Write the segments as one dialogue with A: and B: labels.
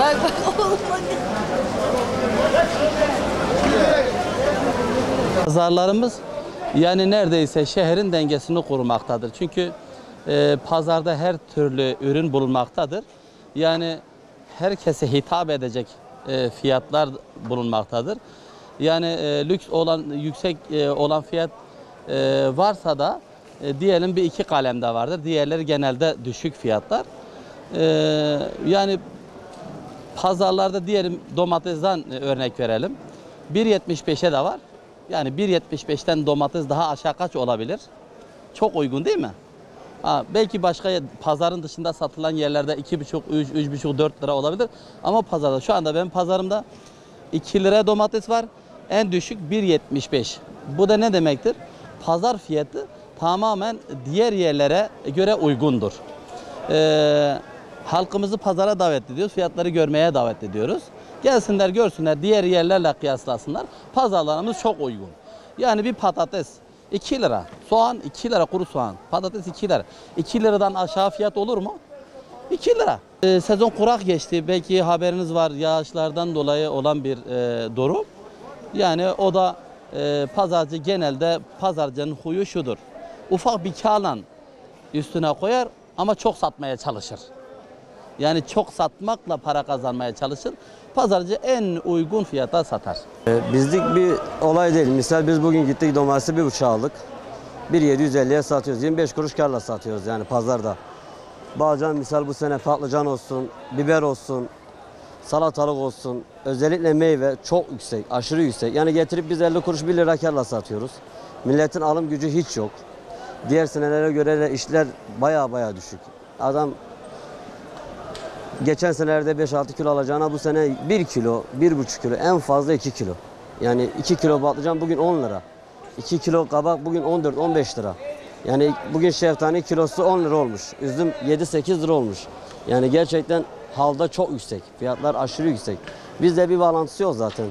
A: Bak oğlum bak.
B: Pazarlarımız yani neredeyse şehrin dengesini korumaktadır. Çünkü pazarda her türlü ürün bulunmaktadır. Yani herkese hitap edecek fiyatlar bulunmaktadır. Yani lüks olan, yüksek olan fiyat varsa da diyelim bir iki kalemde vardır. Diğerleri genelde düşük fiyatlar. Yani pazarlarda diyelim domatesten örnek verelim. 1.75'e de var. Yani 1.75'ten domates daha aşağı kaç olabilir? Çok uygun değil mi? Belki başka pazarın dışında satılan yerlerde 2,5, 3,5, 4 lira olabilir. Ama pazarda şu anda benim pazarımda 2 lira domates var. En düşük 1.75. Bu da ne demektir? Pazar fiyatı tamamen diğer yerlere göre uygundur. Halkımızı pazara davet ediyoruz. Fiyatları görmeye davet ediyoruz. Gelsinler görsünler, diğer yerlerle kıyaslasınlar. Pazarlarımız çok uygun. Yani bir patates 2 lira, soğan 2 lira, kuru soğan, patates 2 lira. 2 liradan aşağı fiyat olur mu? 2 lira. Sezon kurak geçti. Belki haberiniz var, yağışlardan dolayı olan bir durum. Yani o da pazarcı genelde pazarcının huyu şudur. Ufak bir kârla üstüne koyar ama çok satmaya çalışır. Yani çok satmakla para kazanmaya çalışır. Pazarcı en uygun fiyata satar.
C: Bizlik bir olay değil. Misal biz bugün gittik domatesi 1,5 aldık. 1.750'ye satıyoruz. 25 kuruş karla satıyoruz yani pazarda. Bazen misal bu sene patlıcan olsun, biber olsun, salatalık olsun. Özellikle meyve çok yüksek, aşırı yüksek. Yani getirip biz 50 kuruş 1 lira karla satıyoruz. Milletin alım gücü hiç yok. Diğer senelere göre de işler baya düşük. Adam geçen senelerde 5-6 kilo alacağına bu sene 1 kilo, 1,5 kilo, en fazla 2 kilo. Yani 2 kilo patlıcan bugün 10 lira. 2 kilo kabak bugün 14-15 lira. Yani bugün şeftali kilosu 10 lira olmuş. Üzüm 7-8 lira olmuş. Yani gerçekten halda çok yüksek. Fiyatlar aşırı yüksek. Bizde bir bağlantısı yok zaten.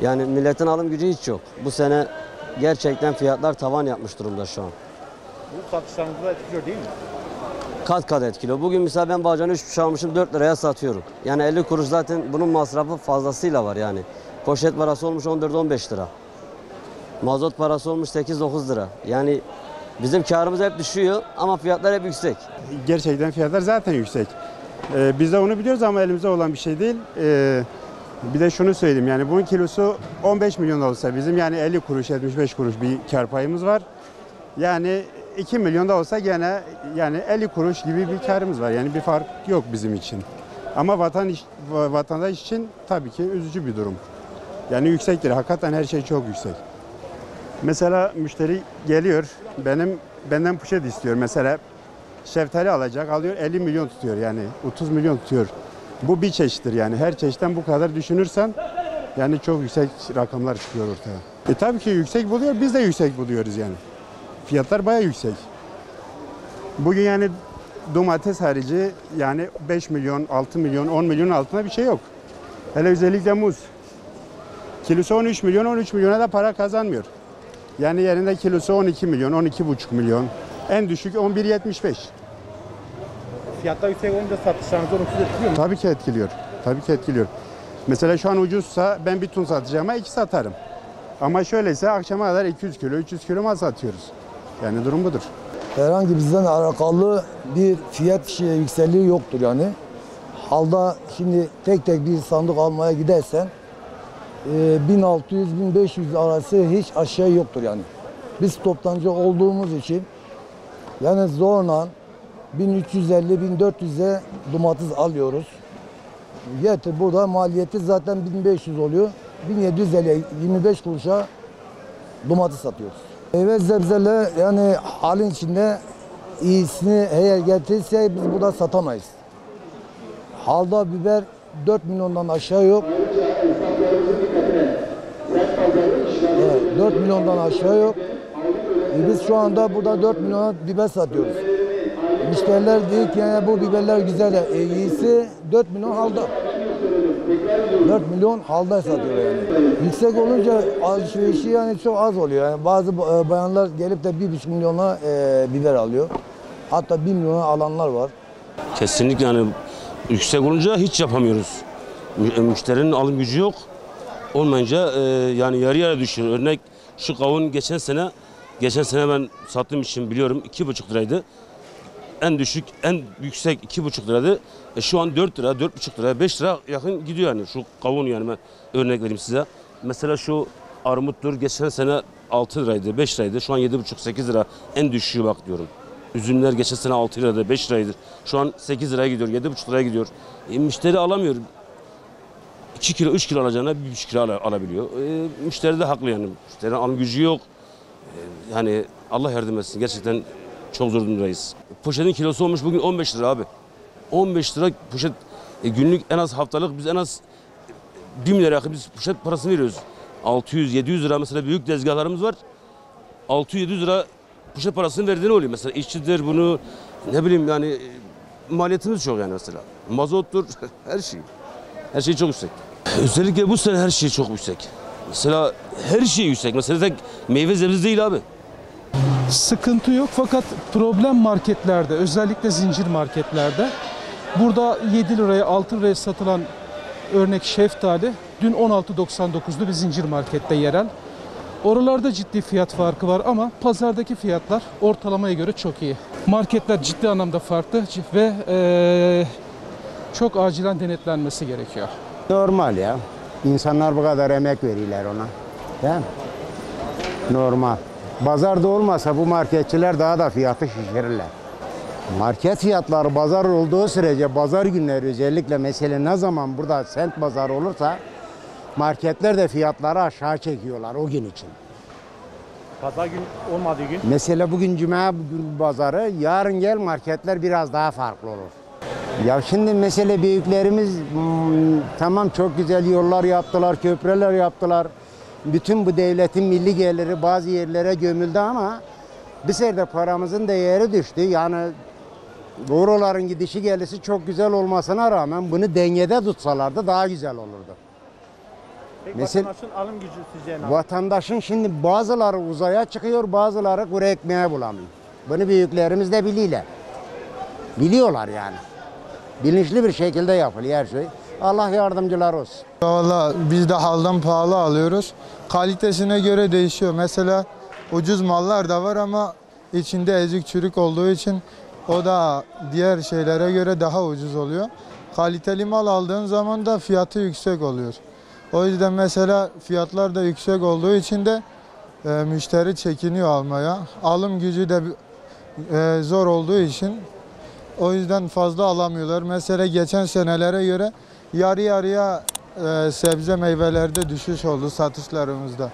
C: Yani milletin alım gücü hiç yok. Bu sene gerçekten fiyatlar tavan yapmış durumda şu an.
D: Bu satışlarınızı da etkiliyor değil mi?
C: Kat etkiliyor. Bugün mesela ben bağcanı 3 şey almışım 4 liraya satıyorum. Yani 50 kuruş zaten bunun masrafı fazlasıyla var yani. Poşet parası olmuş 14-15 lira. Mazot parası olmuş 8-9 lira. Yani bizim karımız hep düşüyor ama fiyatlar hep yüksek.
D: Gerçekten fiyatlar zaten yüksek. Biz de onu biliyoruz ama elimizde olan bir şey değil. Bir de şunu söyleyeyim, yani bunun kilosu 15 milyon olsa bizim yani 50 kuruş 75 kuruş bir kar payımız var. Yani 2 milyon da olsa gene yani 50 kuruş gibi bir karımız var. Yani bir fark yok bizim için. Ama vatandaş için tabii ki üzücü bir durum. Yani yüksektir. Hakikaten her şey çok yüksek. Mesela müşteri geliyor, benden poşet istiyor. Mesela şeftali alıyor 50 milyon tutuyor yani 30 milyon tutuyor. Bu bir çeşittir yani, her çeşitten bu kadar düşünürsen yani çok yüksek rakamlar çıkıyor ortaya. Tabii ki yüksek buluyor, biz de yüksek buluyoruz yani. Fiyatlar bayağı yüksek. Bugün yani domates harici yani 5 milyon, 6 milyon, 10 milyonun altında bir şey yok. Hele özellikle muz. Kilosu 13 milyon, 13 milyona da para kazanmıyor. Yani yerinde kilosu 12 milyon, 12,5 milyon. En düşük 11,75.
E: Fiyatlar yüksek olunca satışlarınızı olumsuz etkiliyor mu?
D: Tabii ki etkiliyor. Tabii ki etkiliyor. Mesela şu an ucuzsa ben bir ton satacağıma 2 satarım. Ama şöyleyse akşama kadar 200 kilo, 300 kilo mal satıyoruz. Yani durum budur.
F: Herhangi bizden alakalı bir fiyat yükselliği yoktur yani. Halda şimdi tek bir sandık almaya gidersen 1600-1500 arası hiç aşağı yoktur yani. Biz toptancı olduğumuz için yani zorla 1350-1400'e domates alıyoruz. Yeter burada maliyeti zaten 1500 oluyor. 1750 25 kuruşa domates satıyoruz. Meyve sebzeler yani halin içinde iyisini eğer getirirse biz burada satamayız. Halda biber 4 milyondan aşağı yok. Evet, 4 milyondan aşağı yok. Biz şu anda burada 4 milyona biber satıyoruz. Müşteriler diyor ki yani bu biberler güzel, iyisi 4 milyon halda. 4 milyon halda satıyor yani. Yüksek olunca alışverişi yani çok az oluyor. Yani bazı bayanlar gelip de 1,5 milyona biber alıyor. Hatta 1 milyona alanlar var.
G: Kesinlikle yani
A: Yüksek olunca hiç yapamıyoruz. Müşterinin alım gücü yok. Olmayınca yani yarı yarı düşüyor. Örnek şu kavun geçen sene ben sattığım için biliyorum 2,5 liraydı. En düşük, en yüksek 2,5 liraydı. Şu an 4 lira, 4,5 lira, 5 lira yakın gidiyor yani şu kavun yani ben örnek vereyim size. Mesela şu armuttur geçen sene 6 liraydı, 5 liraydı. Şu an 7,5-8 lira en düşüğü bak diyorum. Üzümler geçen sene 6 liraydı, 5 liraydı. Şu an 8 liraya gidiyor, 7,5 liraya gidiyor. Müşteri alamıyor. 2 kilo, 3 kilo alacağına 1,5 kilo alabiliyor. Müşteri de haklı yani. Müşterinin alım gücü yok. Yani Allah yardım etsin. Gerçekten çok zor durumdayız. Poşetin kilosu olmuş bugün 15 lira abi. 15 lira poşet. Günlük en az haftalık biz en az 1 milyar yakın biz poşet parasını veriyoruz. 600-700 lira mesela büyük tezgahlarımız var. 600-700 lira poşet parasını verdiğini oluyor. Mesela işçidir bunu ne bileyim yani maliyetimiz çok yani mesela. Mazottur her şey. Her şey çok yüksek. Özellikle bu sene her şey çok yüksek. Mesela her şey yüksek. Mesela tek meyve sebze değil abi.
G: Sıkıntı yok fakat problem marketlerde, özellikle zincir marketlerde. Burada 7 liraya 6 liraya satılan örnek şeftali dün 16.99'du bir zincir markette yerel. Oralarda ciddi fiyat farkı var ama pazardaki fiyatlar ortalamaya göre çok iyi. Marketler ciddi anlamda farklı ve çok acilen denetlenmesi gerekiyor.
H: Normal ya. İnsanlar bu kadar emek veriyorlar ona. Değil mi? Normal. Pazarda olmasa bu marketçiler daha da fiyatı şişirirler. Market fiyatları pazar olduğu sürece pazar günleri özellikle mesele ne zaman burada sent pazarı olursa marketler de fiyatları aşağı çekiyorlar o gün için.
E: Pazar gün olmadığı gün.
H: Mesela bugün cuma pazarı, yarın gel marketler biraz daha farklı olur. Ya şimdi mesele büyüklerimiz tamam çok güzel yollar yaptılar, köprüler yaptılar. Bütün bu devletin milli geliri bazı yerlere gömüldü ama bir serde paramızın değeri düştü. Yani euroların gidişi gelisi çok güzel olmasına rağmen bunu dengede tutsalardı daha güzel olurdu.
E: Peki
H: Mesela-
E: vatandaşın alım gücü sizce ne?
H: Vatandaşın şimdi bazıları uzaya çıkıyor, bazıları kuru ekmeğe bulamıyor. Bunu büyüklerimiz de biliyorlar. Biliyorlar yani. Bilinçli bir şekilde yapılıyor her şey. Allah yardımcılar olsun.
I: Valla biz de haldan pahalı alıyoruz. Kalitesine göre değişiyor. Mesela ucuz mallar da var ama içinde ezik çürük olduğu için o da diğer şeylere göre daha ucuz oluyor. Kaliteli mal aldığın zaman da fiyatı yüksek oluyor. O yüzden mesela fiyatlar da yüksek olduğu için de müşteri çekiniyor almaya. Alım gücü de zor olduğu için o yüzden fazla alamıyorlar. Mesela geçen senelere göre yarı yarıya sebze meyvelerde düşüş oldu satışlarımızda.